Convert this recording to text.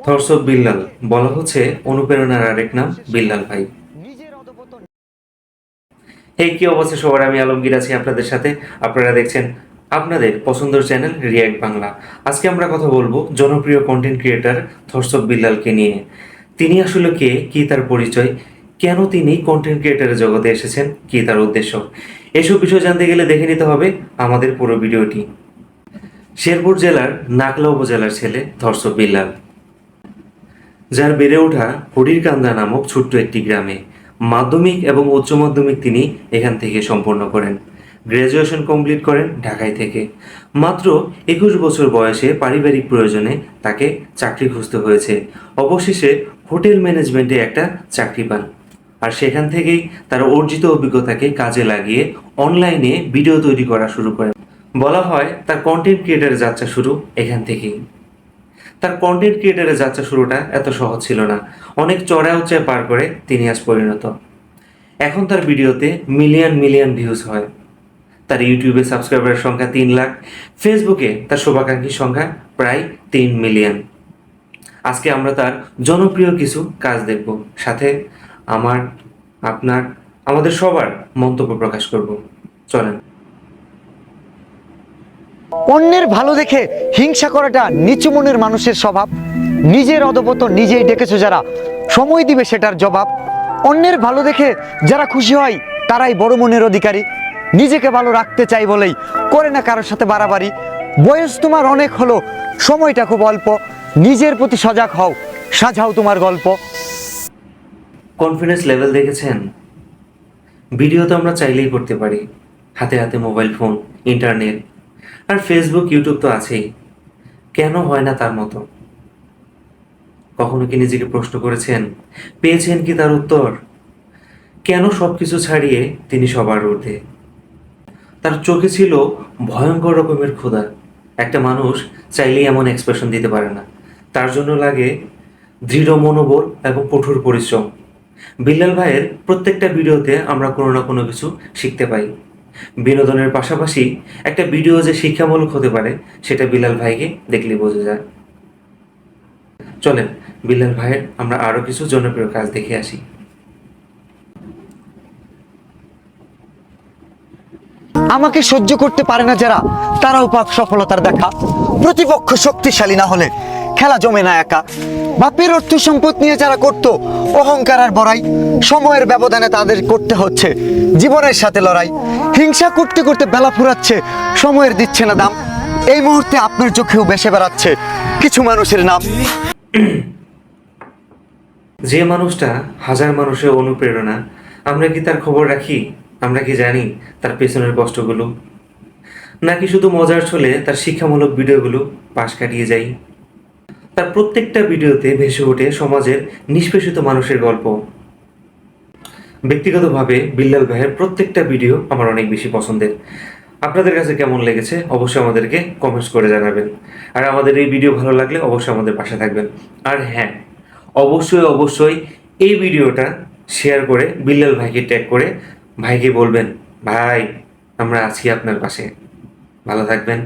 Thoughts of Billal বলা হচ্ছে অনুপ্রেরণার আরেক নাম বিল্লাল ভাই। এই কি অবস্থা সবার, আমি আলমগীর আছি আপনাদের সাথে। আপনারা দেখছেন আপনাদের পছন্দের চ্যানেল রিয়াক্ট বাংলা। আজকে আমরা কথা বলবো জনপ্রিয় কন্টেন্ট ক্রিয়েটর থটস অফ বিল্লালকে নিয়ে। তিনি আসলে কে, কি তার পরিচয়, কেন তিনি কন্টেন্ট ক্রিয়েটরের জগতে এসেছেন, কি তার উদ্দেশ্য, এসব বিষয় জানতে গেলে দেখে নিতে হবে আমাদের পুরো ভিডিওটি। শেরপুর জেলার নাকলা উপজেলার ছেলে থটস অফ বিল্লাল, যার বেড়ে ওঠা হরিরকান্দা নামক ছোট্ট একটি গ্রামে। মাধ্যমিক এবং উচ্চ মাধ্যমিক তিনি এখান থেকে সম্পন্ন করেন। গ্র্যাজুয়েশন কমপ্লিট করেন ঢাকায় থেকে। মাত্র 21 বছর বয়সে পারিবারিক প্রয়োজনে তাকে চাকরি খুঁজতে হয়েছে। অবশেষে হোটেল ম্যানেজমেন্টে একটা চাকরি পান, আর সেখান থেকেই তার অর্জিত অভিজ্ঞতাকে কাজে লাগিয়ে অনলাইনে ভিডিও তৈরি করা শুরু করেন। বলা হয় তার কন্টেন্ট ক্রিয়েটারের যাত্রা শুরু এখান থেকেই। তার কন্টেন্ট ক্রিয়েটারের যাত্রা শুরুটা এত সহজ ছিল না। অনেক চড়াই উচ্চায় পার করে তিনি আজ পরিণত। এখন তার ভিডিওতে মিলিয়ন মিলিয়ন ভিউজ হয়। তার ইউটিউবে সাবস্ক্রাইবারের সংখ্যা 3 লাখ, ফেসবুকে তার শুভাকাঙ্ক্ষীর সংখ্যা প্রায় 3 মিলিয়ন। আজকে আমরা তার জনপ্রিয় কিছু কাজ দেখব, সাথে আমার, আপনার, আমাদের সবার মন্তব্য প্রকাশ করব। চলেন। অন্যের ভালো দেখে হিংসা করাটা নিচু মনের মানুষের স্বভাব। নিজের অধপতন নিজেই ডেকেছো যারা, সময় দিবে সেটার জবাব। অন্যের ভালো দেখে যারা খুশি হয় তারাই বড় মনের অধিকারী। নিজেকে ভালো রাখতে চাই বলেই করে না কারোর সাথে বাড়াবাড়ি। বয়স তোমার অনেক হলো, সময়টা খুব অল্প। নিজের প্রতি সজাগ হও, সাজাও তোমার গল্প। কনফিডেন্স লেভেল দেখেছেন? ভিডিও তো আমরা চাইলেই করতে পারি, হাতে হাতে মোবাইল ফোন, ইন্টারনেট আর ফেসবুক ইউটিউব তো আছেই। কেন হয় না তার মতো? কখনো কি নিজেকে প্রশ্ন করেছেন? পেয়েছেন কি তার উত্তর? কেন সব কিছু ছাড়িয়ে তিনি সবার ঊর্ধ্বে? তার চোখে ছিল ভয়ঙ্কর রকমের ক্ষুধা। একটা মানুষ চাইলেই এমন এক্সপ্রেশন দিতে পারে না, তার জন্য লাগে দৃঢ় মনোবল এবং কঠোর পরিশ্রম। বিল্লাল ভাইয়ের প্রত্যেকটা ভিডিওতে আমরা কোনো না কোনো কিছু শিখতে পাই। বিনোদনের পাশাপাশি একটা ভিডিও যে শিক্ষামূলক হতে পারে সেটা বিল্লাল ভাইকে দেখলে বোঝা যায়। চলেন বিল্লাল ভাইয়ের আমরা আরো কিছু জনপ্রিয় কাজ দেখে আসি। আমাকে সহ্য করতে পারে না যারা, তারাও পাক সফলতার দেখা। প্রতিপক্ষ শক্তিশালী না হলে খেলা জমে না একা। বাপের অর্থ সম্পদ নিয়ে যারা করত অহংকার আর বড়াই, সময়ের ব্যবধানে তাদের করতে হচ্ছে জীবনের সাথে লড়াই। হিংসা করতে করতে বেলা ফুরাচ্ছে, সময়ের দিচ্ছে না দাম। এই মুহূর্তে আপনার চোখেও ভেসে বেড়াচ্ছে কিছু মানুষের নাম। যে মানুষটা হাজার মানুষের অনুপ্রেরণা, আমরা কি তার খবর রাখি? আমরা কি জানি তার পেছনের কষ্টগুলো? নাকি শুধু মজার ছলে তার শিক্ষামূলক ভিডিওগুলো পাশ কাটিয়ে যাই? তার প্রত্যেকটা ভিডিওতে ভেসে ওঠে সমাজের নিষ্পেষিত মানুষের গল্প। ব্যক্তিগতভাবে বিল্লাল ভাইয়ের প্রত্যেকটা ভিডিও আমার অনেক বেশি পছন্দের। আপনাদের কাছে কেমন লেগেছে অবশ্যই আমাদেরকে কমেন্টস করে জানাবেন। আর আমাদের এই ভিডিও ভালো লাগলে অবশ্যই আমাদের পাশে থাকবেন। আর হ্যাঁ, অবশ্যই অবশ্যই এই ভিডিওটা শেয়ার করে বিল্লাল ভাইকে ট্যাগ করে ভাইকে বলবেন, ভাই আমরা আছি আপনার পাশে। ভালো থাকবেন।